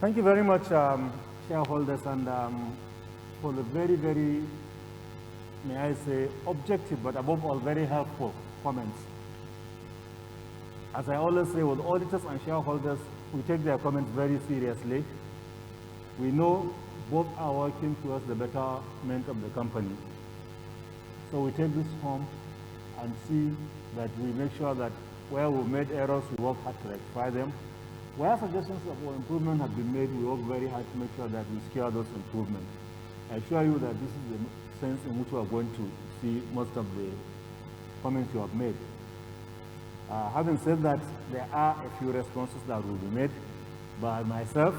Thank you very much, shareholders, and for the very, very, may I say, objective, but above all, very helpful comments. As I always say, with auditors and shareholders, we take their comments very seriously. We know both are working towards the betterment of the company. So we take this home and see that we make sure that where we've made errors, we work hard to rectify them. Where suggestions of improvement have been made, we work very hard to make sure that we secure those improvements. I assure you that this is the sense in which we are going to see most of the comments you have made. Having said that, there are a few responses that will be made by myself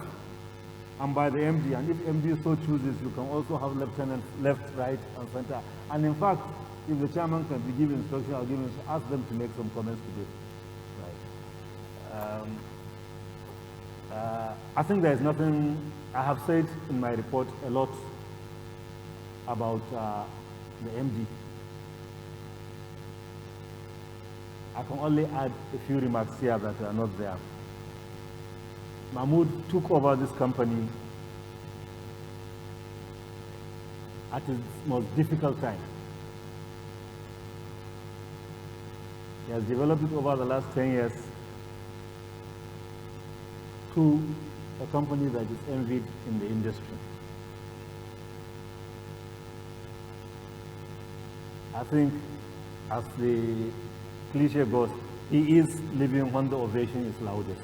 and by the MD, and if MD so chooses, you can also have lieutenants left, right, and center. And in fact, if the chairman can be given instruction, I'll give him, ask them to make some comments today. Right. I think there is nothing, I have said in my report a lot about the MD. I can only add a few remarks here that are not there. Mahmoud took over this company at its most difficult time. He has developed it over the last 10 years to a company that is envied in the industry. I think, as the cliche goes, he is living when the ovation is loudest.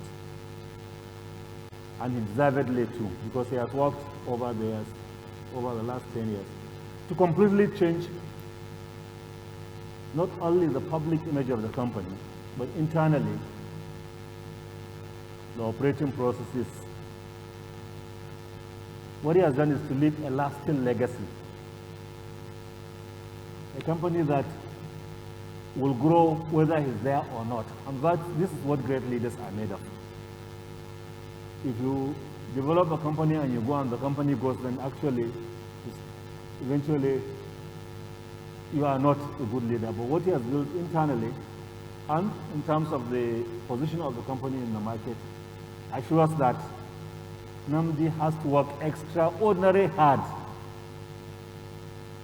And he deservedly too, because he has worked over the years, over the last 10 years, to completely change not only the public image of the company, but internally, the operating processes. What he has done is to leave a lasting legacy. A company that will grow whether he's there or not. And this is what great leaders are made of. If you develop a company and you go and the company goes, then actually, eventually, you are not a good leader. But what he has built internally, and in terms of the position of the company in the market, assures that Namdi has to work extraordinarily hard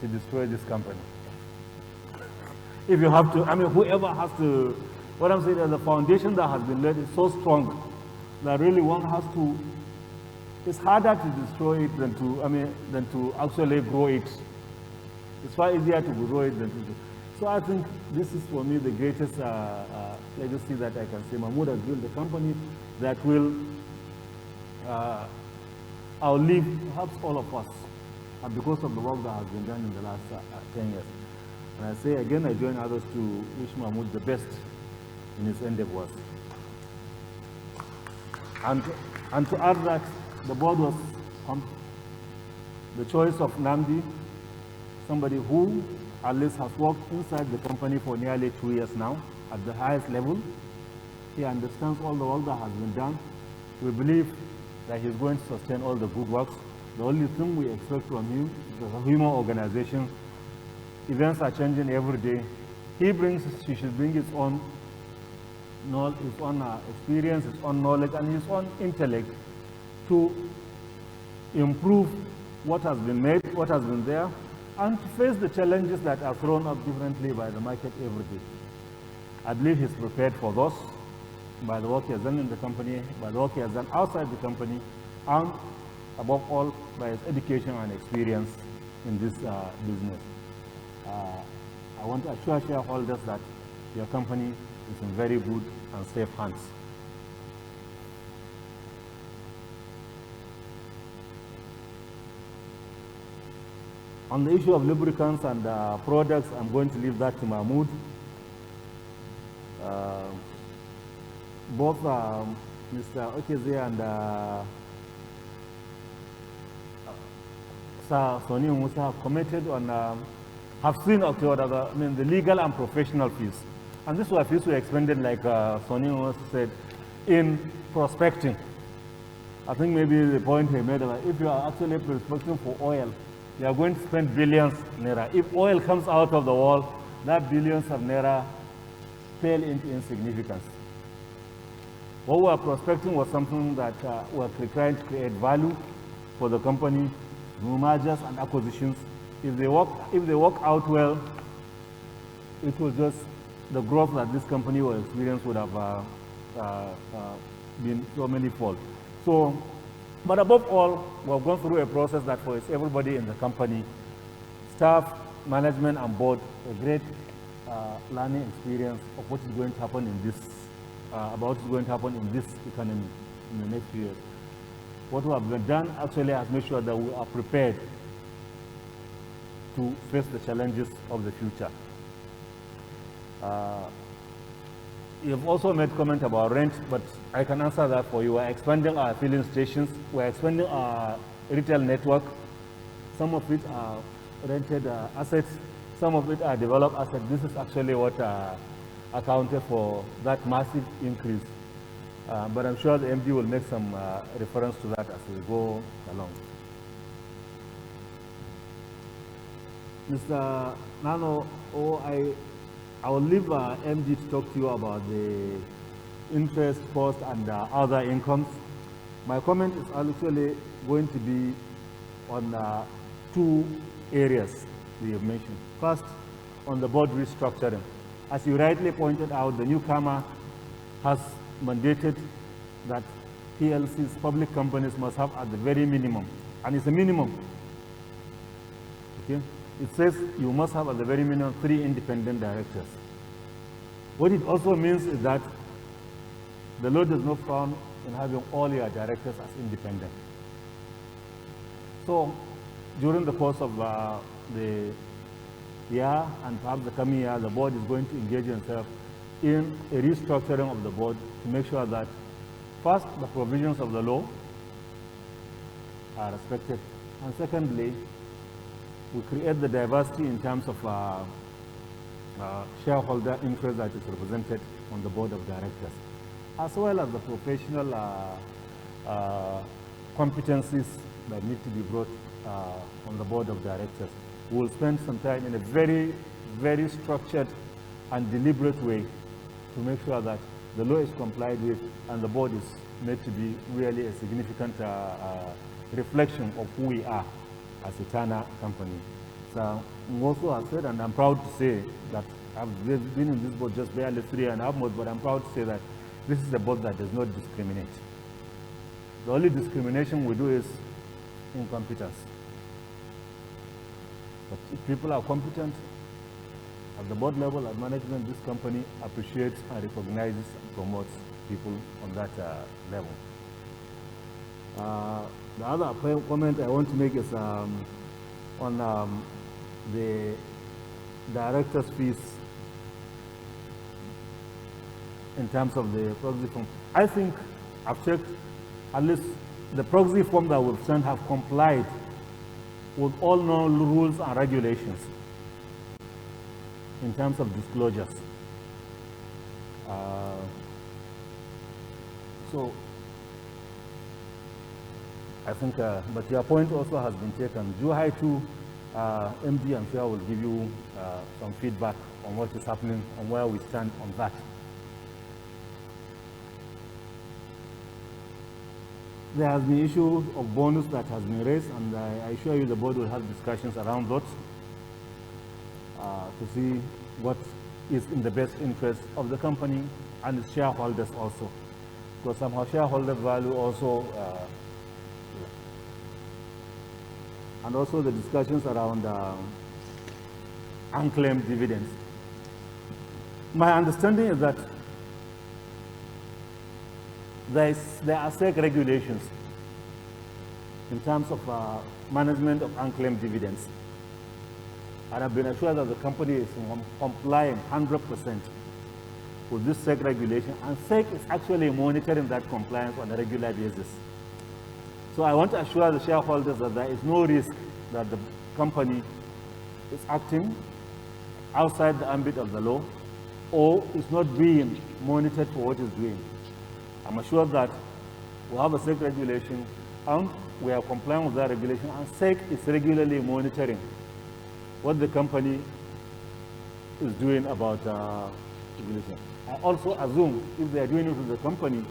to destroy this company. If you have to, I mean, whoever has to, what I'm saying is the foundation that has been laid is so strong that really one has to, it's harder to destroy it than to actually grow it. It's far easier to grow it than to do. So I think this is for me the greatest legacy that I can say. Mahmoud has built a company that will outlive perhaps all of us, and because of the work that has been done in the last 10 years. And I say again, I join others to wish Mahmoud the best in his endeavors. And to add that the board was the choice of Namdi, somebody who at least has worked inside the company for nearly 2 years now at the highest level. He understands all the work that has been done. We believe that he's going to sustain all the good works. The only thing we expect from him is a human organization. Events are changing every day. He should bring his own experience, his own knowledge, and his own intellect to improve what has been made, what has been there, and to face the challenges that are thrown up differently by the market every day. I believe he's prepared for those by the work he has done in the company, by the work he has done outside the company, and above all, by his education and experience in this business. I want to assure shareholders that your company is in very good and safe hands. On the issue of lubricants and products, I'm going to leave that to Mahmoud. Both Mr. Okeze and Sir Soni Musa have commented on, have seen the legal and professional fees. And these were fees we expended, like Soni Musa said, in prospecting. I think maybe the point he made, if you are actually prospecting for oil, you are going to spend billions naira. If oil comes out of the wall, that billions of naira pale into insignificance. What we are prospecting was something that we're trying to create value for the company, through mergers and acquisitions. If they work out well, it will just, the growth that this company will experience would have been so many-fold. So, but above all, we've gone through a process that for everybody in the company, staff, management, and board, a great learning experience of what is going to happen in this, about what is going to happen in this economy in the next few years. What we have done actually has made sure that we are prepared to face the challenges of the future. You've also made comment about rent, but I can answer that for you. We're expanding our filling stations. We're expanding our retail network. Some of it are rented assets. Some of it are developed assets. This is actually what accounted for that massive increase. But I'm sure the MD will make some reference to that as we go along. Mr. Nano, I will leave MD to talk to you about the interest, cost, and other incomes. My comment is actually going to be on two areas that you've mentioned. First, on the board restructuring. As you rightly pointed out, the newcomer has mandated that PLCs, public companies, must have at the very minimum, and it's a minimum. Okay? It says you must have at the very minimum 3 independent directors. What it also means is that the law does not frown in having all your directors as independent. So during the course of the year and perhaps the coming year, the board is going to engage itself in a restructuring of the board to make sure that first, the provisions of the law are respected, and secondly, we create the diversity in terms of shareholder interest that is represented on the board of directors, as well as the professional competencies that need to be brought on the board of directors. We will spend some time in a very, very structured and deliberate way to make sure that the law is complied with and the board is made to be really a significant reflection of who we are as a Eterna company. So also I said, and I'm proud to say that I've been in this board just barely 3.5 months, but I'm proud to say that this is a board that does not discriminate. The only discrimination we do is incompetence. But if people are competent at the board level, at management, this company appreciates and recognizes and promotes people on that level. The other comment I want to make is on the director's fees in terms of the proxy form. I think I've checked, at least the proxy form that we've sent have complied with all known rules and regulations in terms of disclosures. So I think, but your point also has been taken. Juhai too, MD, I'm sure will give you some feedback on what is happening and where we stand on that. There has been issue of bonus that has been raised, and I assure you the board will have discussions around that to see what is in the best interest of the company and its shareholders also. Because somehow shareholder value also, and also the discussions around unclaimed dividends. My understanding is that there are SEC regulations in terms of management of unclaimed dividends. And I've been assured that the company is complying 100% with this SEC regulation, and SEC is actually monitoring that compliance on a regular basis. So I want to assure the shareholders that there is no risk that the company is acting outside the ambit of the law or is not being monitored for what it's doing. I'm assured that we have a SEC regulation and we are complying with that regulation, and SEC is regularly monitoring what the company is doing about regulation. I also assume if they are doing it with the company,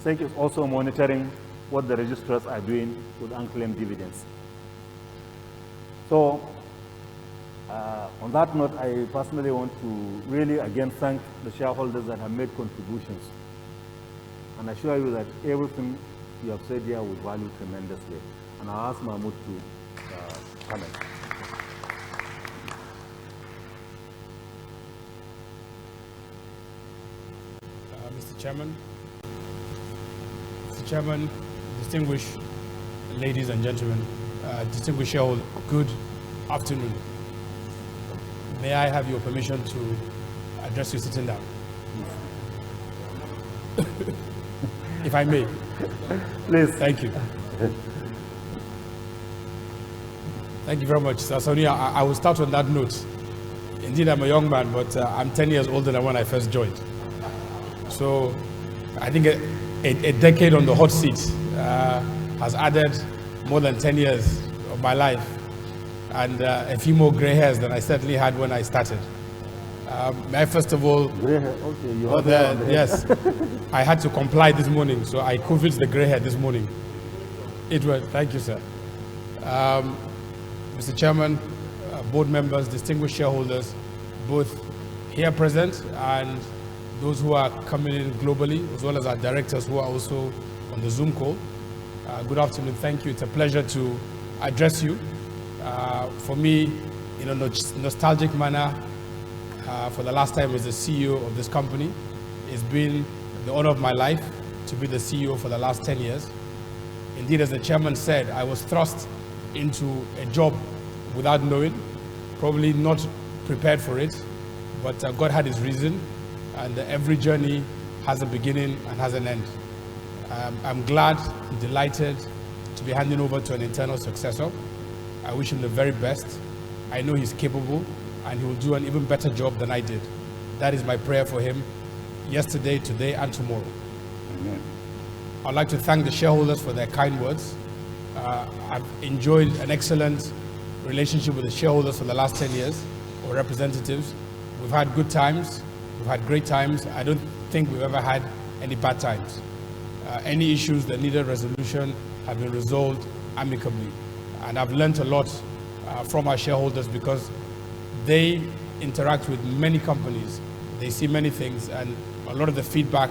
SEC is also monitoring what the registrars are doing with unclaimed dividends. So, on that note, I personally want to really again thank the shareholders that have made contributions, and assure you that everything you have said here we value tremendously. And I'll ask Mahmoud to comment. Mr. Chairman, distinguished ladies and gentlemen, distinguished shareholders, good afternoon. May I have your permission to address you sitting down? If I may. Please. Thank you. Thank you very much, Sir Sonia. I will start on that note. Indeed, I'm a young man, but I'm 10 years older than when I first joined. So I think a decade on the hot seat has added more than 10 years of my life, and a few more gray hairs than I certainly had when I started. May I first of all, gray hair. Okay, you have hair on the head. Yes, I had to comply this morning, so I covered the gray hair this morning. It was, thank you, sir. Mr. Chairman, board members, distinguished shareholders, both here present and those who are coming in globally, as well as our directors who are also on the Zoom call. Good afternoon, thank you. It's a pleasure to address you. For me, in a nostalgic manner, for the last time as the CEO of this company, it's been the honor of my life to be the CEO for the last 10 years. Indeed, as the chairman said, I was thrust into a job without knowing, probably not prepared for it, but God had his reason, and every journey has a beginning and has an end. I'm glad, delighted to be handing over to an internal successor. I wish him the very best. I know he's capable, and he will do an even better job than I did. That is my prayer for him, yesterday, today, and tomorrow. Amen. I'd like to thank the shareholders for their kind words. I've enjoyed an excellent relationship with the shareholders for the last 10 years, or representatives. We've had good times, we've had great times. I don't think we've ever had any bad times. Any issues that needed resolution have been resolved amicably. And I've learned a lot from our shareholders, because they interact with many companies, they see many things, and a lot of the feedback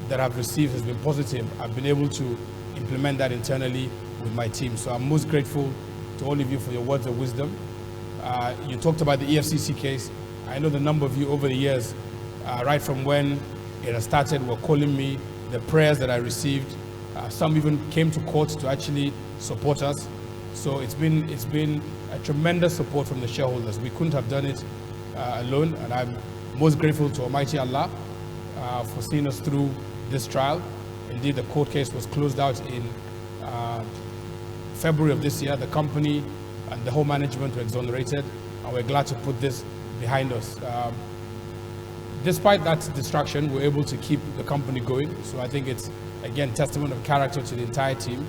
that I've received has been positive. I've been able to implement that internally with my team. So I'm most grateful to all of you for your words of wisdom. You talked about the EFCC case. I know the number of you over the years, right from when it has started, were calling me, the prayers that I received. Some even came to court to actually support us. So it's been a tremendous support from the shareholders. We couldn't have done it alone, and I'm most grateful to Almighty Allah for seeing us through this trial. Indeed, the court case was closed out in February of this year. The company and the whole management were exonerated, and we're glad to put this behind us. Despite that distraction, we're able to keep the company going. So I think it's, again, testament of character to the entire team.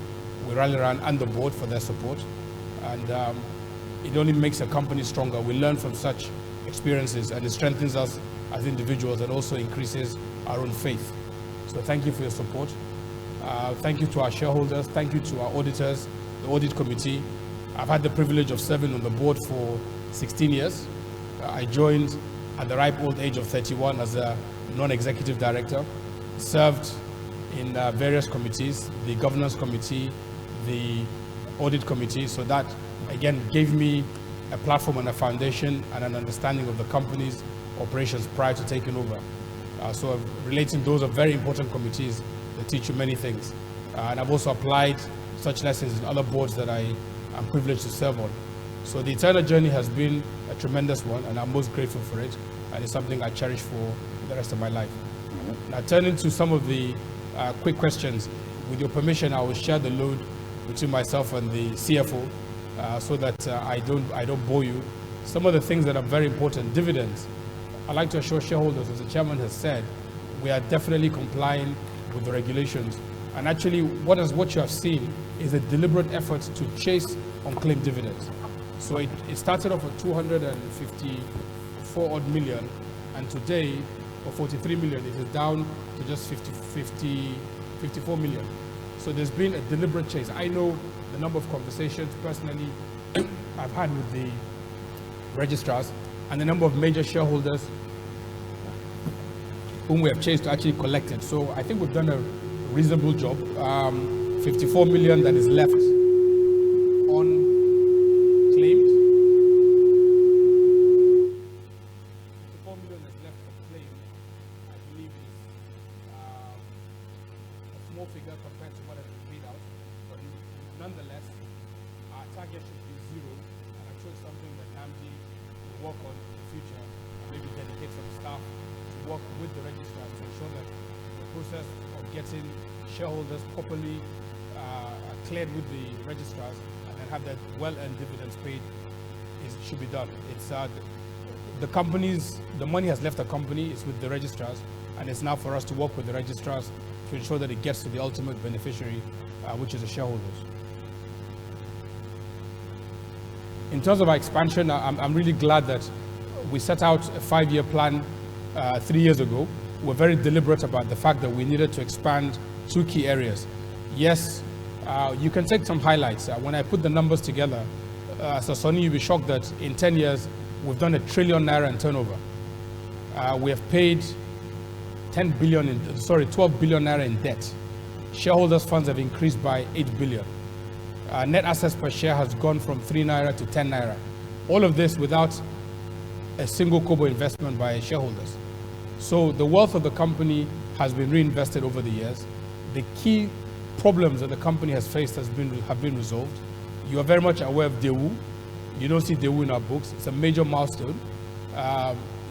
We rally around and the board for their support. And it only makes a company stronger. We learn from such experiences, and it strengthens us as individuals and also increases our own faith. So thank you for your support. Thank you to our shareholders. Thank you to our auditors, the audit committee. I've had the privilege of serving on the board for 16 years. I joined at the ripe old age of 31 as a non-executive director, served in various committees, the governance committee, the audit committee. So that, again, gave me a platform and a foundation and an understanding of the company's operations prior to taking over. So relating, those are very important committees that teach you many things. And I've also applied such lessons in other boards that I am privileged to serve on. So the Eterna journey has been a tremendous one, and I'm most grateful for it. And it's something I cherish for the rest of my life. Now, turning to some of the quick questions, with your permission, I will share the load between myself and the CFO so that I don't bore you. Some of the things that are very important, dividends. I'd like to assure shareholders, as the chairman has said, we are definitely complying with the regulations. And actually, what you have seen is a deliberate effort to chase unclaimed dividends. So it started off at 254 odd million, and today, for 43 million, it is down to just 54 54 million. So there's been a deliberate chase. I know the number of conversations personally I've had with the registrars and the number of major shareholders whom we have chased to actually collect it. So I think we've done a reasonable job. 54 million that is left unclaimed. 54 million is left unclaimed, I believe is a small figure compared to what has been paid out. But nonetheless, our target should be zero. And I'm sure it's something that Namdi will work on in the future. Maybe dedicate some staff to work with the registrar to ensure that the process of getting shareholders properly cleared with the registrars and then have that well-earned dividends paid should be done. It's the money has left the company, it's with the registrars, and it's now for us to work with the registrars to ensure that it gets to the ultimate beneficiary, which is the shareholders. In terms of our expansion, I'm really glad that we set out a 5-year plan 3 years ago. We're very deliberate about the fact that we needed to expand 2 key areas. Yes, you can take some highlights. When I put the numbers together, so Sonny, you'll be shocked that in 10 years, we've done ₦1 trillion in turnover. We have paid 12 billion in debt. Shareholders' funds have increased by 8 billion. Net assets per share has gone from 3 naira to 10 naira. All of this without a single kobo investment by shareholders. So the wealth of the company has been reinvested over the years. The key problems that the company has faced have been resolved. You are very much aware of Dewu. You don't see Dewu in our books. It's a major milestone.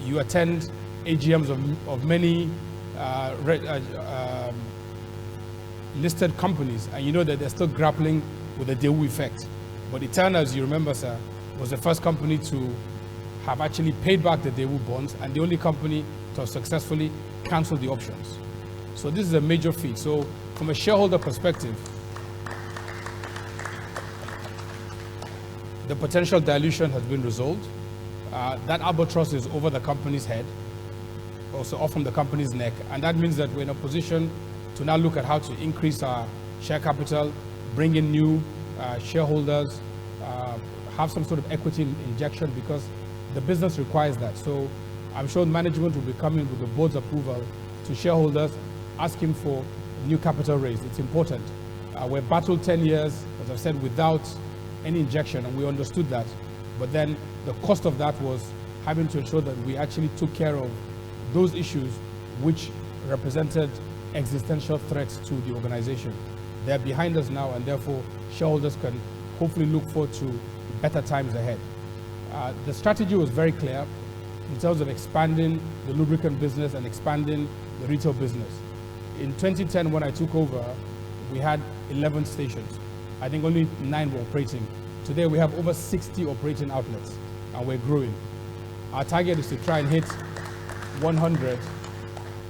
You attend AGMs of many listed companies, and you know that they're still grappling with the Dewu effect. But Eterna, as you remember, sir, was the first company to have actually paid back the Dewu bonds and the only company to have successfully cancelled the options. So this is a major feat. So from a shareholder perspective, the potential dilution has been resolved. That albatross is over the company's head, also off from the company's neck, and that means that we're in a position to now look at how to increase our share capital, bring in new shareholders, have some sort of equity injection because the business requires that. So I'm sure management will be coming with the board's approval to shareholders, asking for new capital raise. It's important. We battled 10 years, as I've said, without any injection, and we understood that. But then the cost of that was having to ensure that we actually took care of those issues which represented existential threats to the organization. They're behind us now, and therefore shareholders can hopefully look forward to better times ahead. The strategy was very clear in terms of expanding the lubricant business and expanding the retail business. In 2010, when I took over, we had 11 stations. I think only 9 were operating. Today we have over 60 operating outlets, and we're growing. Our target is to try and hit 100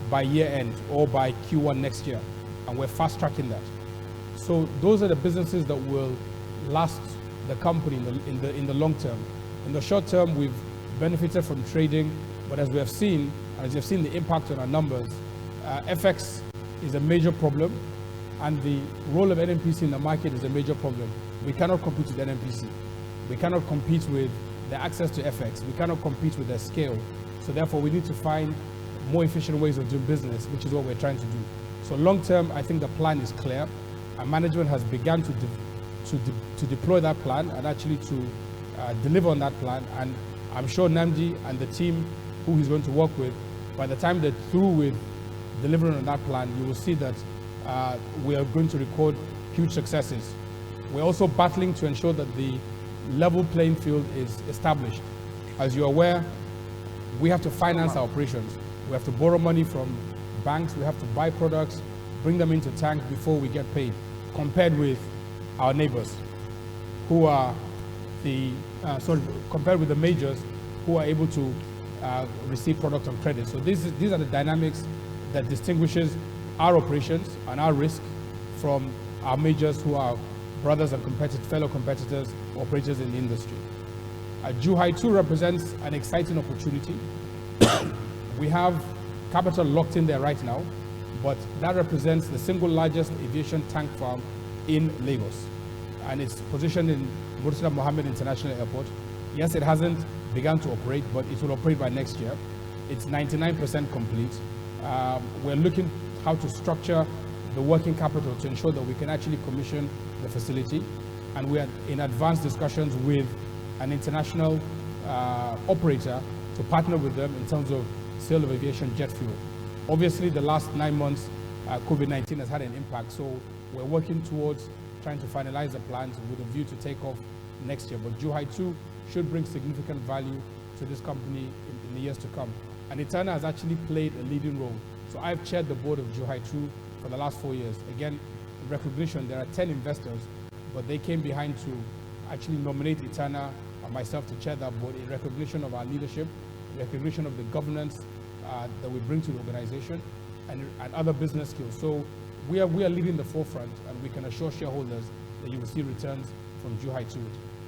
by year end or by Q1 next year, and we're fast tracking that. So those are the businesses that will last the company in the long term. In the short term, we've benefited from trading, but as we have seen, as you've seen the impact on our numbers, FX is a major problem, and the role of NNPC in the market is a major problem. We cannot compete with NNPC. We cannot compete with the access to FX. We cannot compete with their scale. So therefore, we need to find more efficient ways of doing business, which is what we're trying to do. So long term, I think the plan is clear. Our management has begun to deploy that plan and actually to deliver on that plan. And I'm sure Namdi and the team who he's going to work with, by the time they're through with delivering on that plan, you will see that we are going to record huge successes. We're also battling to ensure that the level playing field is established. As you're aware, we have to finance our operations. We have to borrow money from banks. We have to buy products, bring them into tank before we get paid, compared with our neighbors who are compared with the majors who are able to receive products on credit. So these are the dynamics that distinguishes our operations and our risk from our majors who are brothers and fellow competitors, operators in the industry. Zhuhai 2 represents an exciting opportunity. We have capital locked in there right now. but that represents the single largest aviation tank farm in Lagos. And it's positioned in Murtala Mohammed International Airport. Yes, it hasn't begun to operate, but it will operate by next year. It's 99% complete. We're looking how to structure the working capital to ensure that we can actually commission the facility. And we are in advanced discussions with an international operator to partner with them in terms of sale of aviation jet fuel. Obviously, the last 9 months, COVID-19 has had an impact, so we're working towards trying to finalize the plans with a view to take off next year. But Zhuhai 2 should bring significant value to this company in the years to come. And Eterna has actually played a leading role. So I've chaired the board of Zhuhai 2 for the last 4 years. Again, in recognition, there are 10 investors, but they came behind to actually nominate Eterna and myself to chair that board in recognition of our leadership, recognition of the governance that we bring to the organization, and other business skills. So we are leading the forefront, and we can assure shareholders that you will see returns from Zhuhai 2.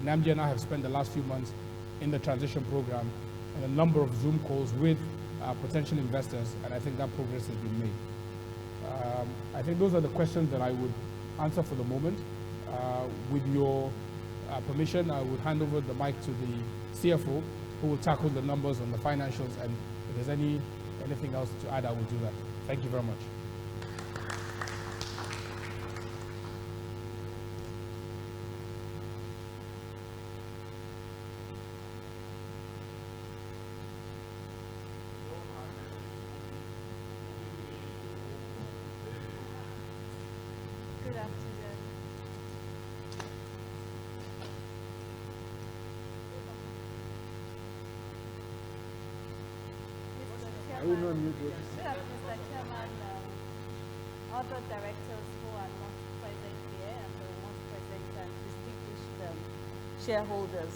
Namdi and I have spent the last few months in the transition program and a number of Zoom calls with potential investors, and I think that progress has been made. I think those are the questions that I would answer for the moment. With your permission, I would hand over the mic to the CFO, who will tackle the numbers on the financials, and if there's anything else to add, I will do that. Thank you very much. Good afternoon. Are you not muted? Good afternoon, Mr. Chairman, other directors who are not present here and the ones present and distinguished shareholders.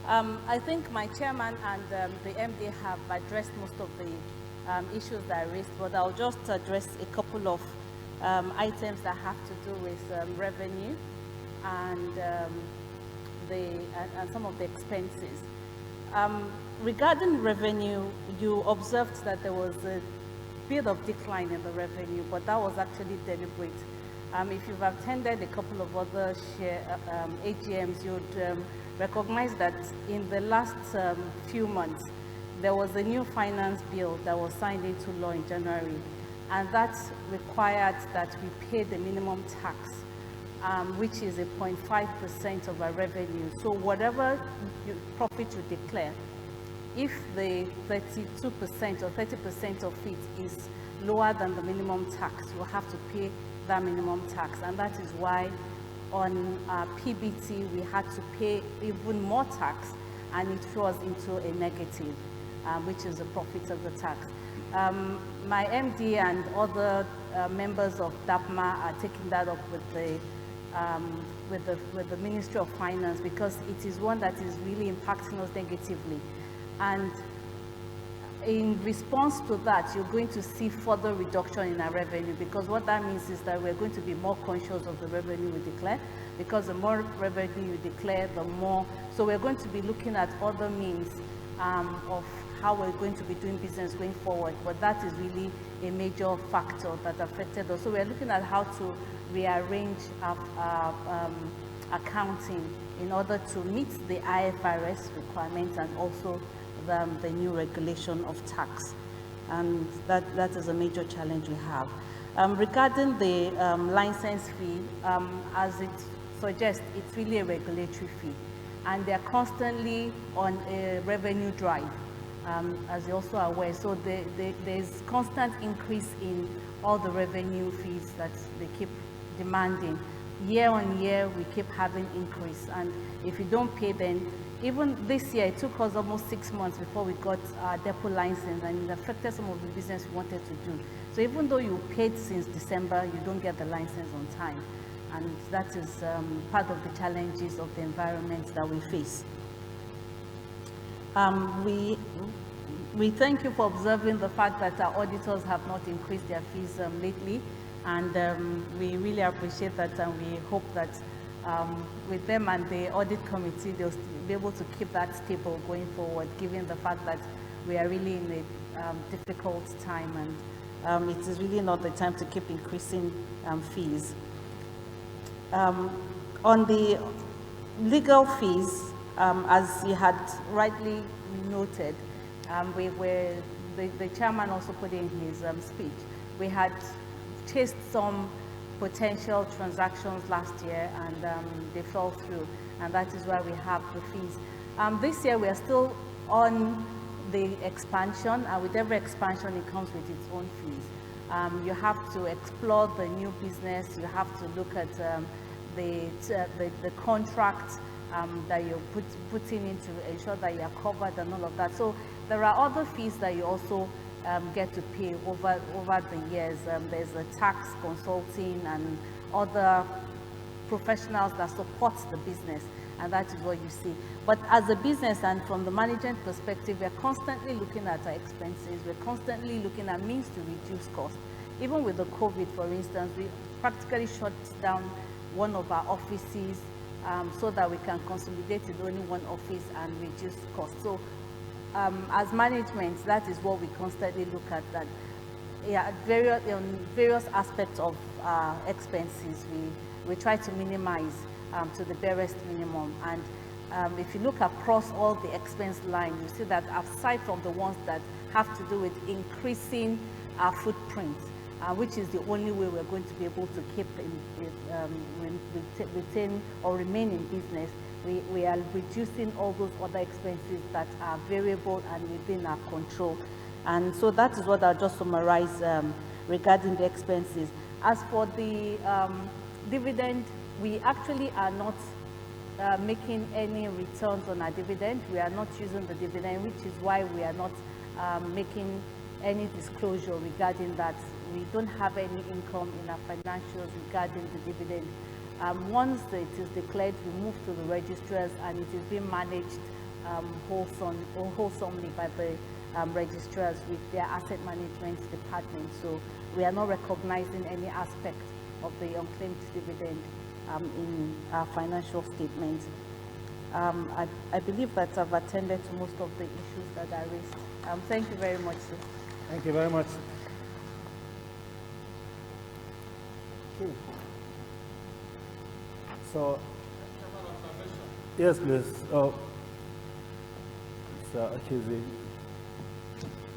I think my chairman and the MD have addressed most of the issues that I raised, but I'll just address a couple of items that have to do with revenue and some of the expenses. Regarding revenue, you observed that there was a bit of decline in the revenue, but that was actually deliberate. If you've attended a couple of other AGMs, you'd recognize that in the last few months, there was a new finance bill that was signed into law in January, and that required that we pay the minimum tax, which is a 0.5% of our revenue. So whatever profit you declare, if the 32% or 30% of it is lower than the minimum tax, you have to pay that minimum tax. And that is why on PBT, we had to pay even more tax, and it throws into a negative, which is the profit of the tax. My MD and other members of DAPMA are taking that up with the Ministry of Finance, because it is one that is really impacting us negatively. And in response to that, you're going to see further reduction in our revenue, because what that means is that we're going to be more conscious of the revenue we declare, because the more revenue you declare, the more. So we're going to be looking at other means of how we're going to be doing business going forward, but that is really a major factor that affected us. So we're looking at how to rearrange our accounting in order to meet the IFRS requirements and also the new regulation of tax. And that is a major challenge we have. Regarding the license fee, as it suggests, it's really a regulatory fee, and they're constantly on a revenue drive, as you're also aware. So there's constant increase in all the revenue fees that they keep demanding. Year on year, we keep having increase, and if you don't pay, then even this year, it took us almost 6 months before we got our depot license, and it affected some of the business we wanted to do. So even though you paid since December, you don't get the license on time. And that is part of the challenges of the environment that we face. We thank you for observing the fact that our auditors have not increased their fees lately, and we really appreciate that, and we hope that with them and the audit committee, they'll be able to keep that stable going forward, given the fact that we are really in a difficult time, and it is really not the time to keep increasing fees. On the legal fees, as you had rightly noted, the chairman also put in his speech, we had chased some potential transactions last year and they fell through, and that is why we have the fees. This year we are still on the expansion, and with every expansion it comes with its own fees. You have to explore the new business, you have to look at the contract that you're putting in to ensure that you're covered and all of that. So there are other fees that you also get to pay over the years. There's the tax consulting and other professionals that support the business, and that is what you see. But as a business and from the management perspective, we're constantly looking at our expenses, we're constantly looking at means to reduce costs. Even with the COVID, for instance, we practically shut down one of our offices so that we can consolidate in only one office and reduce costs. So as management, that is what we constantly look at, that various aspects of expenses, we try to minimize to the barest minimum. And if you look across all the expense lines, you see that aside from the ones that have to do with increasing our footprint, which is the only way we're going to be able to keep retain or remain in business, we are reducing all those other expenses that are variable and within our control. And so that is what I'll just summarize regarding the expenses. As for the dividend, we actually are not making any returns on our dividend. We are not using the dividend, which is why we are not making any disclosure regarding that. We don't have any income in our financials regarding the dividend. Once it is declared, we move to the registrars, and it is being managed wholesomely by the registrars with their asset management department. So we are not recognizing any aspect of the unclaimed dividend in our financial statements. I believe that I've attended to most of the issues that I raised. Thank you very much, sir. Thank you very much. So, yes, please.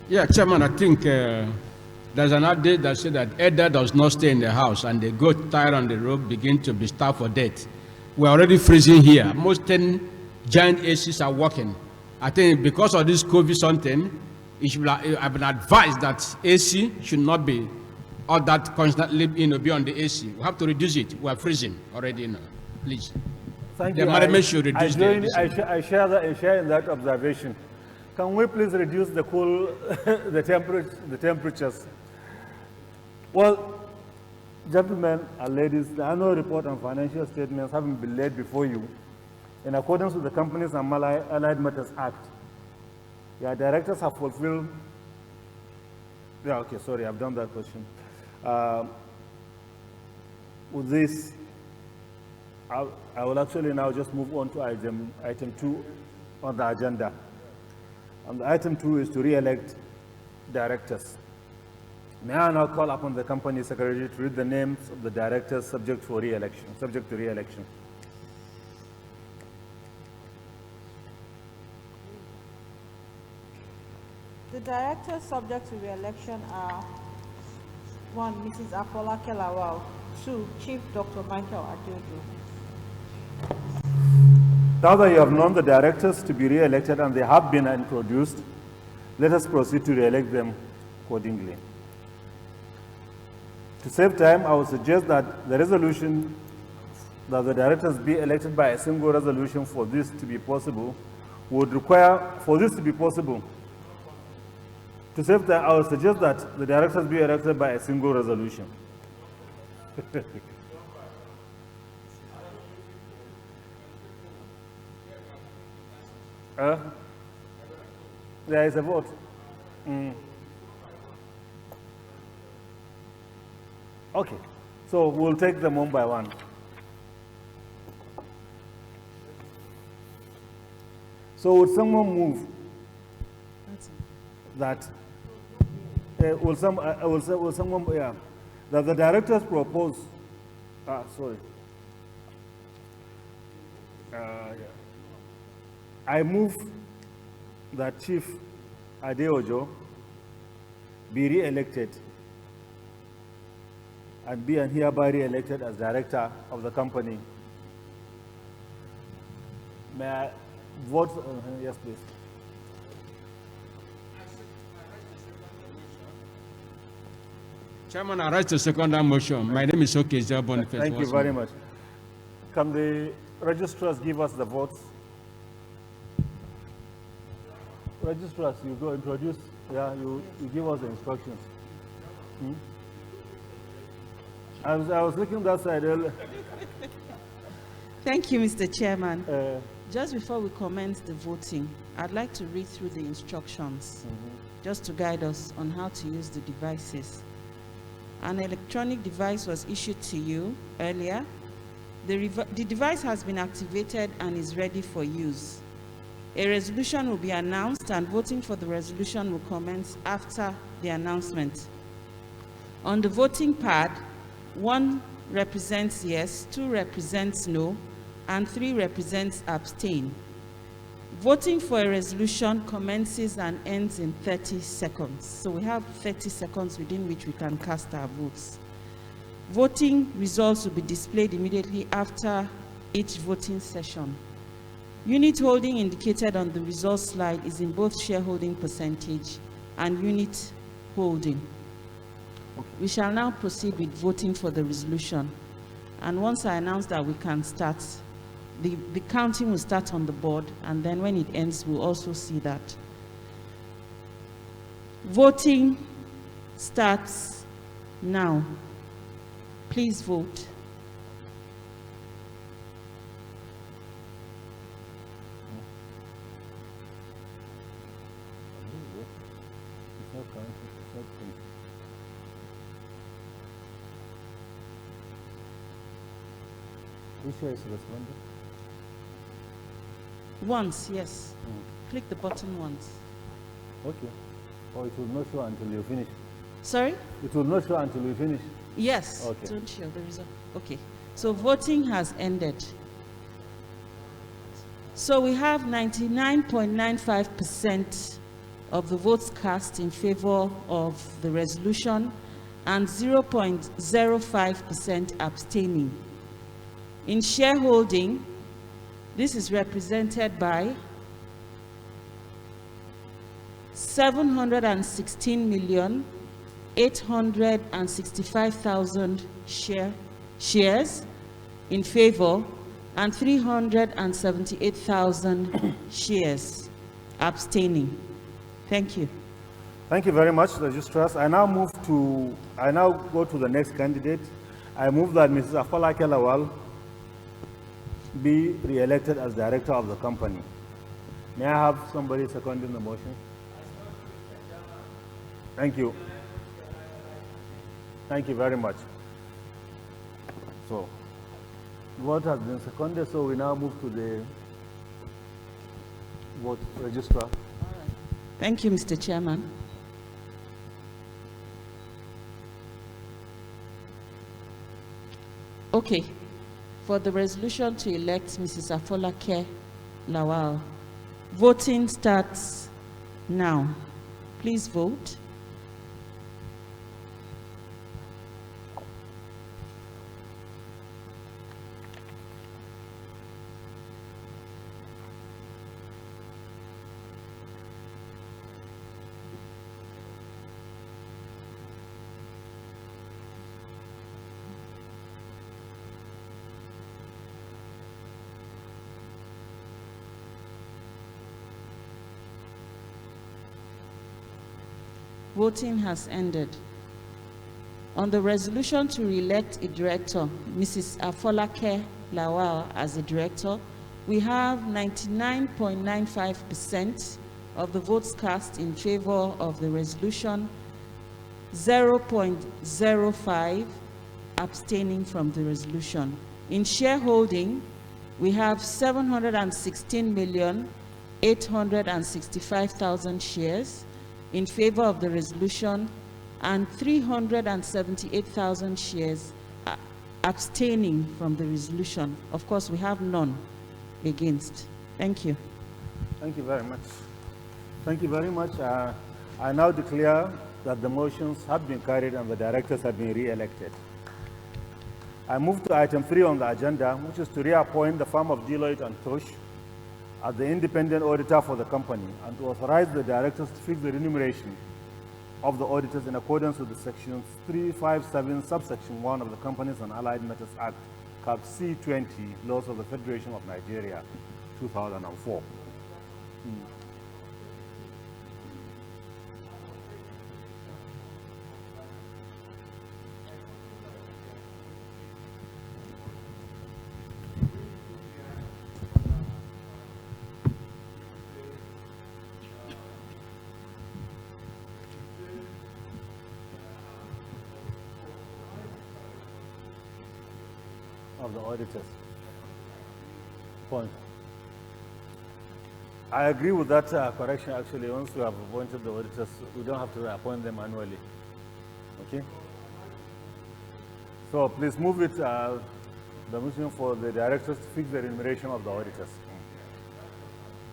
Yeah, Chairman, I think there's an update that said that Eda does not stay in the house and the goat tied on the rope begin to be starved for death. We're already freezing here. Most 10 giant ACs are working. I think because of this COVID something, I've been advised that AC should not be all that constantly be on the AC. We have to reduce it. We're freezing already now. Please. Thank the you. management should reduce I share in that observation. Can we please reduce the the temperatures? Well, gentlemen and ladies, the annual report and financial statements having been laid before you in accordance with the Companies and Allied Matters Act. Your directors have fulfilled. Yeah, okay, sorry, I've done that question. With this, I will actually now just move on to item 2 on the agenda. And item 2 is to re-elect directors. May I now call upon the company secretary to read the names of the directors subject to re-election. The directors subject to re-election are 1. Mrs. Afola Kelawal. 2. Chief Dr. Michael Adeojo. Now that you have known the directors to be re-elected and they have been introduced, let us proceed to re-elect them accordingly. To save time, I would suggest that the resolution that the directors be elected by a single resolution for this to be possible would require, to save time, I would suggest that the directors be elected by a single resolution. There is a vote. Okay, so we'll take them one by one. So would someone move that will someone, yeah, that the directors propose, sorry. Yeah. I move that Chief Adeojo be re-elected and be and hereby re-elected as director of the company. May I vote? Yes, please. Chairman, I rise to second that motion. My name is Okeja Boniface. Thank you very much. Can the registrars give us the votes? Registrars, you go introduce, yeah, you give us the instructions. I was looking that side earlier. Thank you, Mr. Chairman. Just before we commence the voting, I'd like to read through the instructions just to guide us on how to use the devices. An electronic device was issued to you earlier. The device has been activated and is ready for use. A resolution will be announced and voting for the resolution will commence after the announcement. On the voting pad, 1 represents yes, 2 represents no, and 3 represents abstain. Voting for a resolution commences and ends in 30 seconds. So we have 30 seconds within which we can cast our votes. Voting results will be displayed immediately after each voting session. Unit holding indicated on the results slide is in both shareholding percentage and unit holding. We shall now proceed with voting for the resolution. And once I announce that we can start, the counting will start on the board, and then when it ends, we'll also see that. Voting starts now. Please vote. Which way is responding? Once, yes. Click the button once. Okay. Or it will not show until you finish. Sorry? It will not show until we finish. Yes. Okay. Don't show the result. Okay. So voting has ended. So we have 99.95% of the votes cast in favor of the resolution and 0.05% abstaining. In shareholding, this is represented by 716,865,000 shares in favor and 378,000 shares abstaining. Thank you. Thank you very much, Registrars. I now go to the next candidate. I move that Mrs. Afola Kelawal be re-elected as director of the company. May I have somebody seconding the motion? Thank you. Thank you very much. So, vote has been seconded, so we now move to the vote. Registrar. Thank you, Mr. Chairman. Okay. For the resolution to elect Mrs. Afolake Lawal, voting starts now. Please vote. Voting has ended. On the resolution to re-elect a director, Mrs. Afolake Lawal as a director, we have 99.95% of the votes cast in favor of the resolution, 0.05 abstaining from the resolution. In shareholding, we have 716,865,000 shares in favor of the resolution, and 378,000 shares abstaining from the resolution. Of course, we have none against. Thank you. Thank you very much. Thank you very much. I now declare that the motions have been carried and the directors have been re-elected. I move to item 3 on the agenda, which is to reappoint the firm of Deloitte & Touche as the independent auditor for the company and to authorize the directors to fix the remuneration of the auditors in accordance with the sections 357 subsection 1 of the Companies and Allied Matters Act, Cap C20, Laws of the Federation of Nigeria, 2004. Of the auditors. Point. I agree with that correction. Actually, once we have appointed the auditors, we don't have to appoint them annually. Okay? So please move it, the motion for the directors to fix the remuneration of the auditors.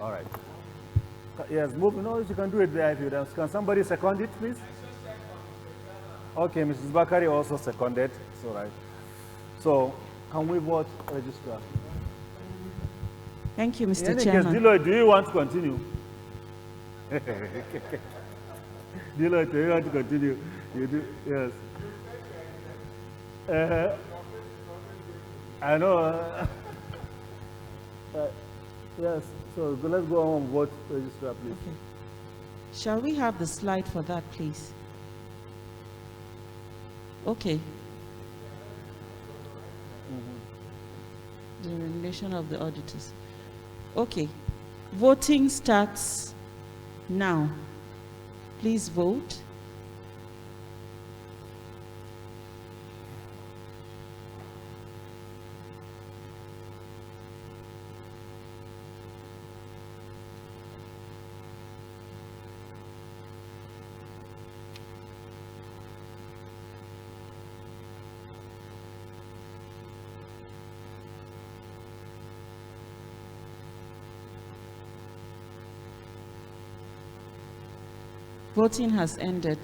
All right. Yes, move. No, you can do it there if you don't. Can somebody second it, please? Okay, Mrs. Bakari also seconded. It's all right. So, can we vote registrar? Thank you, Mr. In any Chairman. case, Deloitte, do you want to continue? Deloitte, do you want to continue? You do, yes. I know. Yes, so let's go on and vote registrar, please. Okay. Shall we have the slide for that, please? Okay. The remuneration of the auditors. Okay. Voting starts now. Please vote. Voting has ended.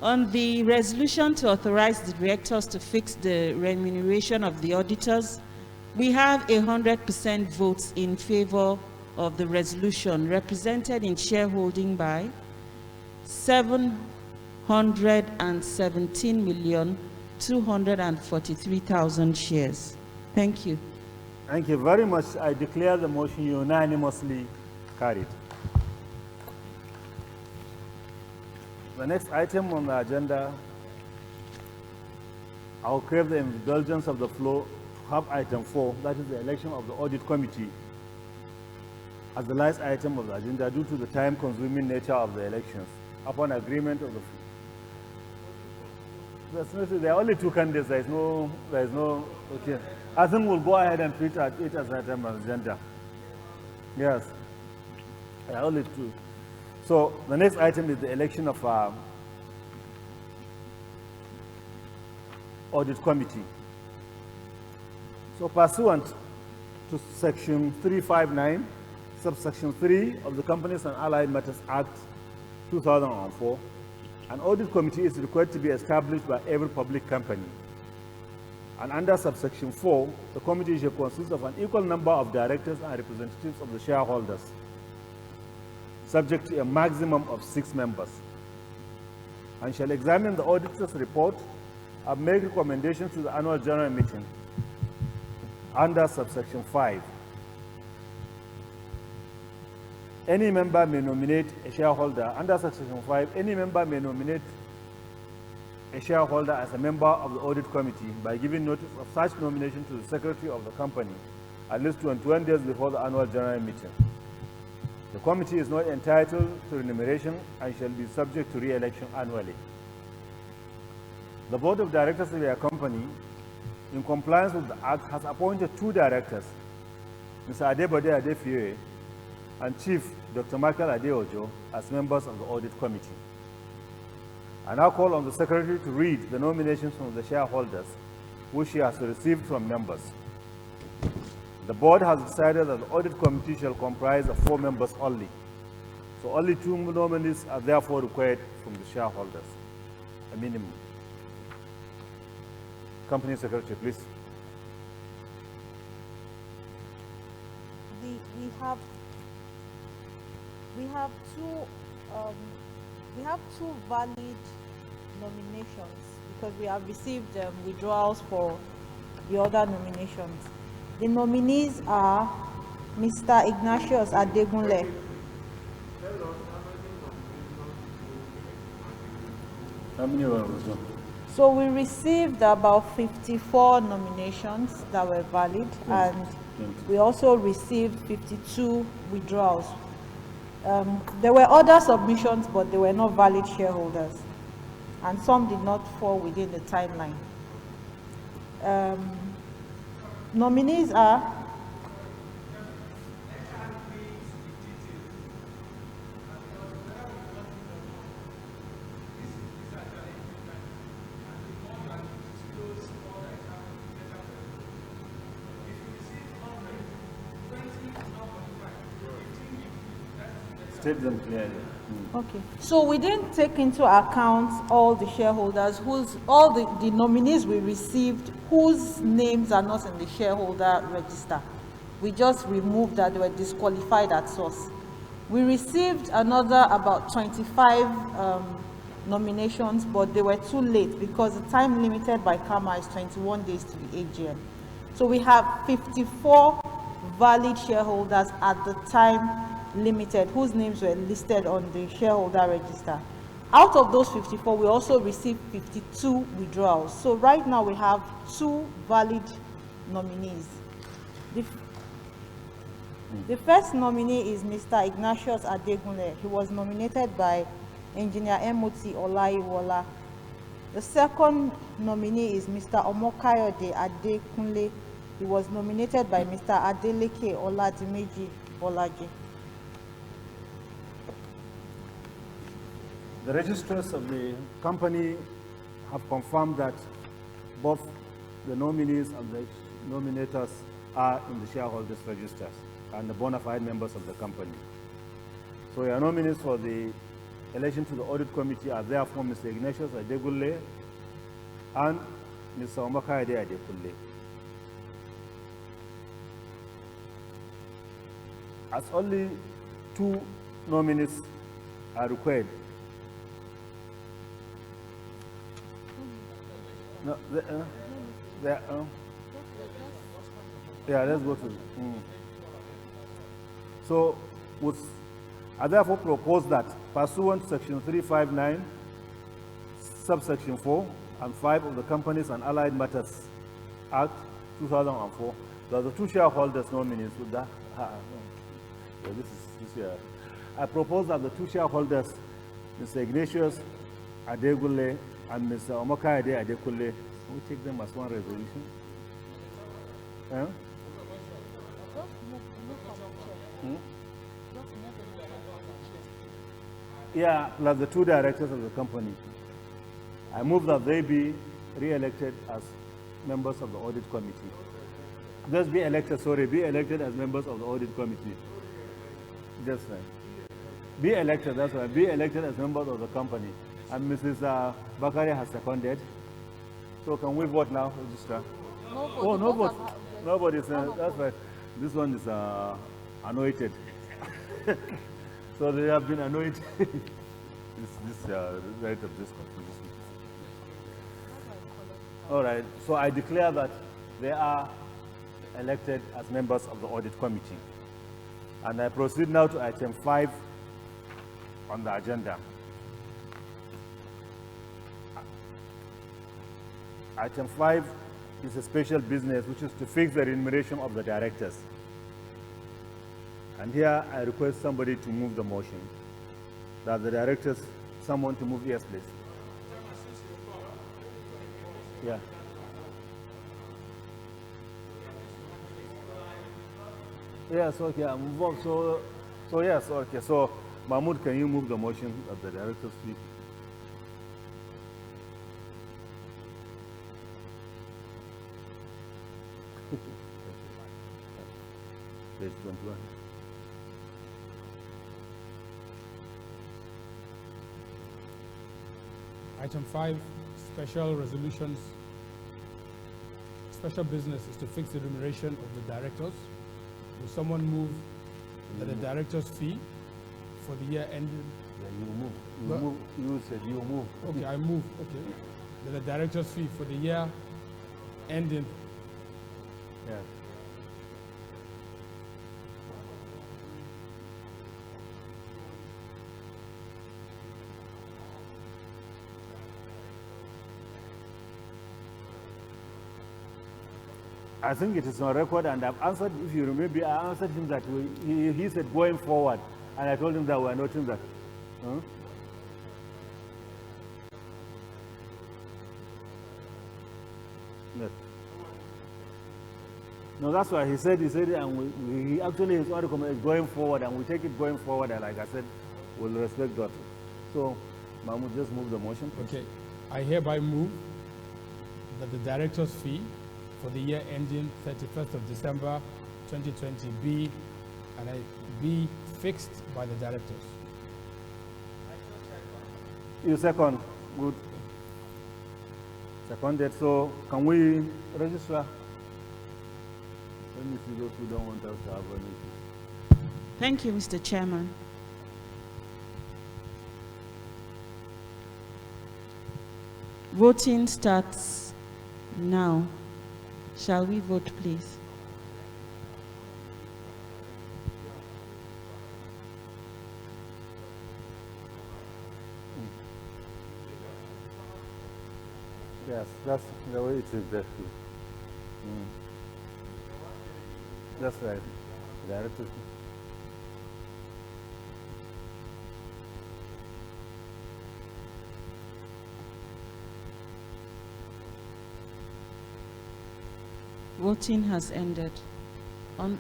On the resolution to authorize the directors to fix the remuneration of the auditors, we have 100% votes in favor of the resolution, represented in shareholding by 717,243,000 shares. Thank you. Thank you very much. I declare the motion unanimously carried. The next item on the agenda, I'll crave the indulgence of the floor to have item 4, that is the election of the audit committee, as the last item of the agenda due to the time-consuming nature of the elections. Upon agreement of the there are only 2 candidates. There is no. Okay. I think we'll go ahead and treat it as item on the agenda. Yes. There are only 2. So the next item is the election of audit committee. So pursuant to section 359, subsection 3 of the Companies and Allied Matters Act 2004, an audit committee is required to be established by every public company. And under subsection 4, the committee shall consist of an equal number of directors and representatives of the shareholders, subject to a maximum of 6 members, and shall examine the auditor's report and make recommendations to the annual general meeting under subsection 5. Any member may nominate a shareholder. Under subsection 5, any member may nominate a shareholder as a member of the audit committee by giving notice of such nomination to the secretary of the company at least 21 days before the annual general meeting. The committee is not entitled to remuneration and shall be subject to re-election annually. The board of directors of your company, in compliance with the Act, has appointed 2 directors, Mr. Adebode Adefiwe and Chief Dr. Michael Adeojo as members of the Audit Committee. I now call on the Secretary to read the nominations from the shareholders which she has received from members. The board has decided that the Audit Committee shall comprise of 4 members only. So only 2 nominees are therefore required from the shareholders, a minimum. Company Secretary, please. We have two valid nominations because we have received withdrawals for the other nominations. The nominees are Mr. Ignatius Adegunle. How many were withdrawn? So we received about 54 nominations that were valid, and we also received 52 withdrawals. There were other submissions, but they were not valid shareholders, and some did not fall within the timeline. Nominees are State them clearly. okay. So we didn't take into account all the shareholders all the nominees we received whose names are not in the shareholder register. We just removed that they were disqualified at source. We received another about 25 nominations, but they were too late because the time limited by CAMA is 21 days to the AGM. So we have 54 valid shareholders at the time limited whose names were listed on the shareholder register. Out of those 54, we also received 52 withdrawals. So right now we have 2 valid nominees. The first nominee is Mr. Ignatius Adegunle. He was nominated by Engineer M.O.T. Olaiwola. The second nominee is Mr. Omokayode Adekunle. He was nominated by Mr. Adeleke Oladimeji Bolaji. The registrars of the company have confirmed that both the nominees and the nominators are in the shareholders' registers and the bona fide members of the company. So your nominees for the election to the Audit Committee are therefore Mr. Ignatius Adegunle and Mr. Omakayode Adekunle. As only 2 nominees are required. No, yeah, let's go to. So, I therefore propose that pursuant to Section 359, subsection 4 and 5 of the Companies and Allied Matters Act 2004, that the 2 shareholders nominees with that. I propose that the 2 shareholders, Mr. Ignatius Adegunle and Mr. Omakayode Adekunle, we take them as one resolution. Yeah, plus the 2 directors of the company. I move that they be re-elected as members of the Audit Committee. Just be elected, be elected as members of the Audit Committee. Just be elected, that's right, be elected as members of the company. And Mrs. Bakari has seconded. So can we vote now, Registrar? Oh, no vote. Nobody's, that's right. This one is anointed. So they have been anointed. this right of this constitution. All right, so I declare that they are elected as members of the Audit Committee. And I proceed now to item 5 on the agenda. Item 5 is a special business, which is to fix the remuneration of the directors. And here I request somebody to move the motion. That the directors, someone to move, yes, please. Yeah. Yes, okay, I move on. So So yes, okay. So Mahmoud, can you move the motion of the director's fee? Page 21. Item 5, special resolutions. Special business is to fix the remuneration of the directors. Will someone move that the director's fee for the year ending? Yeah, you move. You But- move. You said you move. Okay, I move. Okay. That the director's fee for the year ending. Yeah. I think it is on record, and I've answered, if you remember, I answered him that he said going forward, and I told him that we are noting that. Huh? Yes. No, that's why he said, and he actually, his own comment is going forward, and we take it going forward, and like I said, we'll respect that. So, Mahmoud, just move the motion, please. Okay. I hereby move that the director's fee for the year ending 31st of December 2020 be fixed by the directors. You second. Good. Seconded. So, can we register? Let me see those who don't want us to have an issue. Thank you, Mr. Chairman. Voting starts now. Shall we vote, please? Yes, that's the way it is there. That's right. Director. Voting has ended. On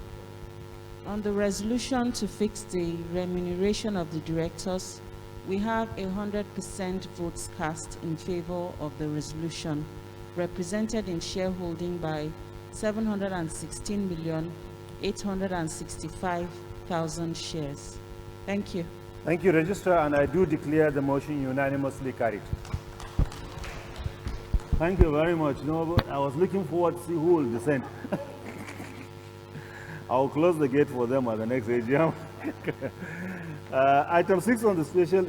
the resolution to fix the remuneration of the directors, we have 100% votes cast in favor of the resolution, represented in shareholding by 716,865,000 shares. Thank you. Thank you, Registrar, and I do declare the motion unanimously carried. Thank you very much. No, I was looking forward to see who will dissent. I'll close the gate for them at the next AGM. Item 6 on the special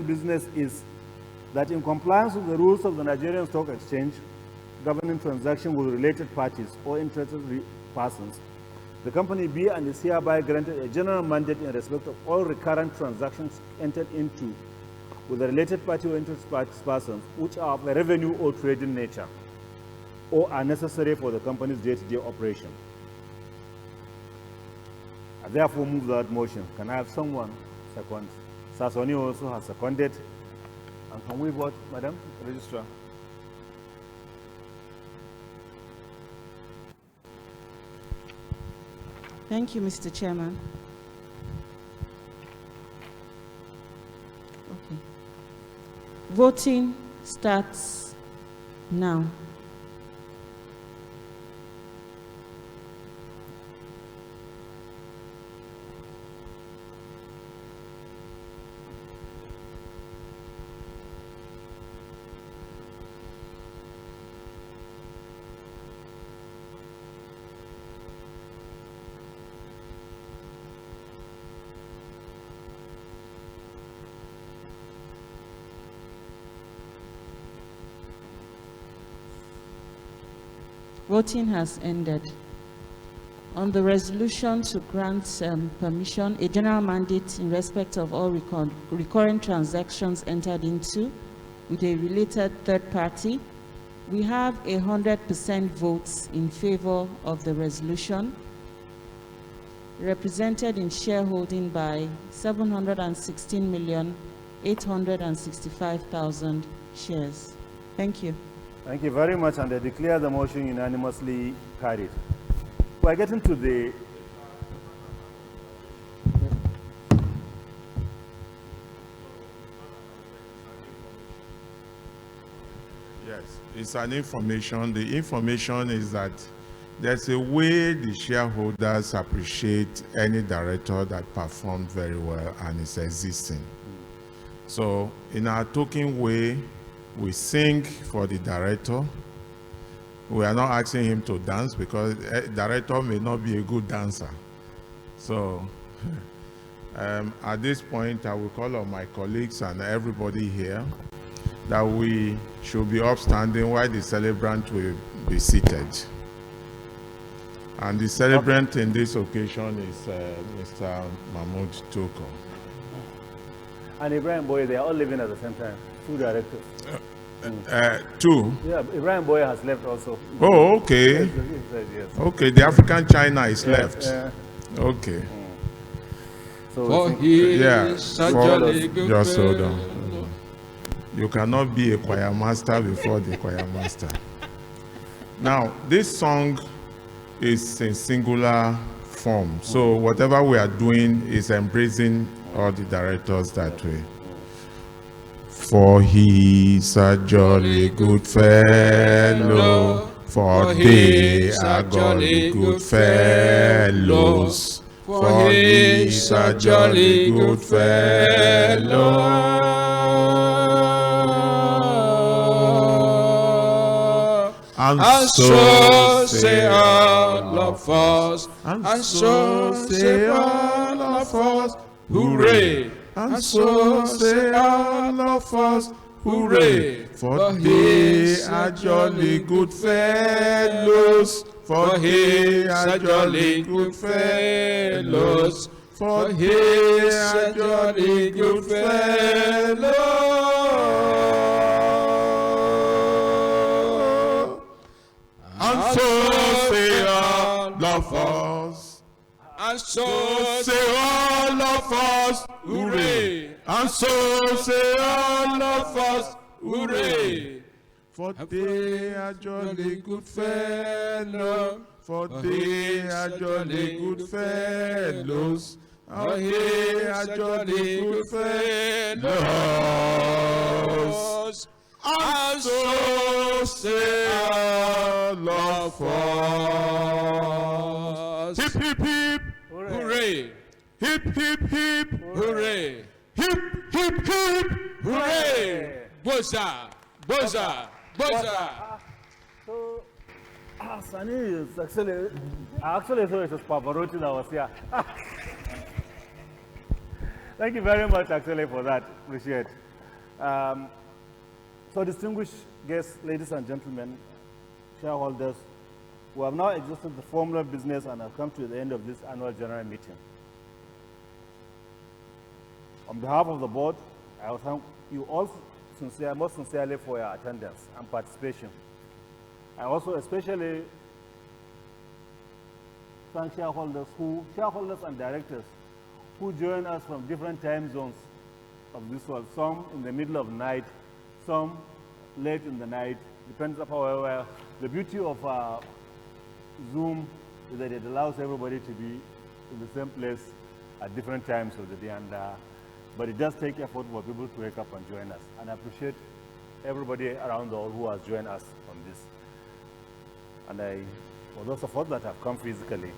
business is that in compliance with the rules of the Nigerian Stock Exchange governing transaction with related parties or interested persons, the company B and is hereby granted a general mandate in respect of all recurrent transactions entered into with a related party or interested persons which are of a revenue or trading nature or are necessary for the company's day-to-day operation. I therefore move that motion. Can I have someone second? Sasoni also has seconded. And can we vote, Madam Registrar? Thank you, Mr. Chairman. Okay. Voting starts now. Voting has ended. On the resolution to grant permission, a general mandate in respect of all recurrent transactions entered into with a related third party, we have 100% votes in favor of the resolution, represented in shareholding by 716,865,000 shares. Thank you. Thank you very much, and I declare the motion unanimously carried. We are getting to the Yes, it's an information. The information is that there's a way the shareholders appreciate any director that performed very well and is existing. So in our token way, we sing for the director. We are not asking him to dance because a director may not be a good dancer. So at this point, I will call on my colleagues and everybody here that we should be upstanding while the celebrant will be seated. And the celebrant in this occasion is Mr. Mahmoud Toko. And Ibrahim Boye, they are all living at the same time, 2 directors. Two? Yeah, Ibrahim Boye has left also. Oh, okay. Yes. Okay, the African China is left. Okay. For he Yeah, is such a good just hold fellow. on. You cannot be a choir master before the choir master. Now, this song is in singular form. So whatever we are doing is embracing all the directors that way. For he's a jolly good fellow, for they are jolly good fellows. For he's a jolly good fellow. And so say all of us, and so say all of us, hooray! And so say all of us, hooray! For they are jolly good fellows, for they are jolly good fellows, for they are jolly good fellows. And so say all of us, and so say all of us, hooray! And so say all of us, hooray! For they are jolly good fellows, for they are jolly good fellows, for they are jolly good fellows. And so say all of us. Hip, hip, hip, hooray! Hip, hip, hip, hooray! Hip, hip, hip, hooray! Boza, boza, boza. So, Sani is actually, I actually thought it was Pavarotti that was here. Thank you very much, actually, for that. Appreciate. So, distinguished guests, ladies and gentlemen, shareholders, we have now exhausted the formal business and have come to the end of this annual general meeting. On behalf of the board, I will thank you all most sincerely for your attendance and participation. I also especially thank shareholders and directors who join us from different time zones of this world, some in the middle of the night, some late in the night, depends on however. The beauty of Zoom is that it allows everybody to be in the same place at different times of the day, but it does take effort for people to wake up and join us. And I appreciate everybody around the world who has joined us on this. And for those of us that have come physically,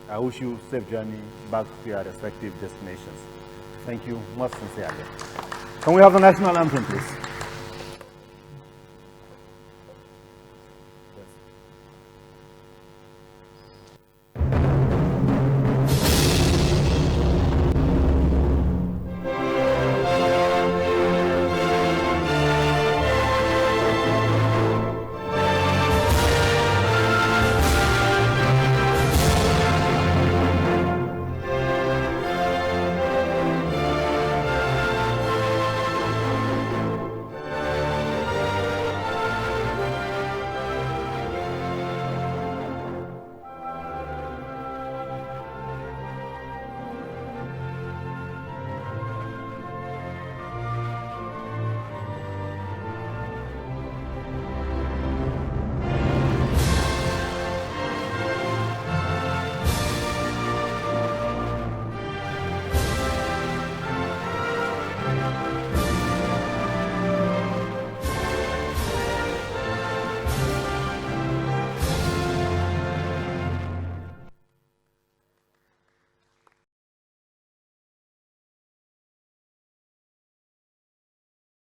I wish you a safe journey back to your respective destinations. Thank you most sincerely. Can we have the national anthem, please?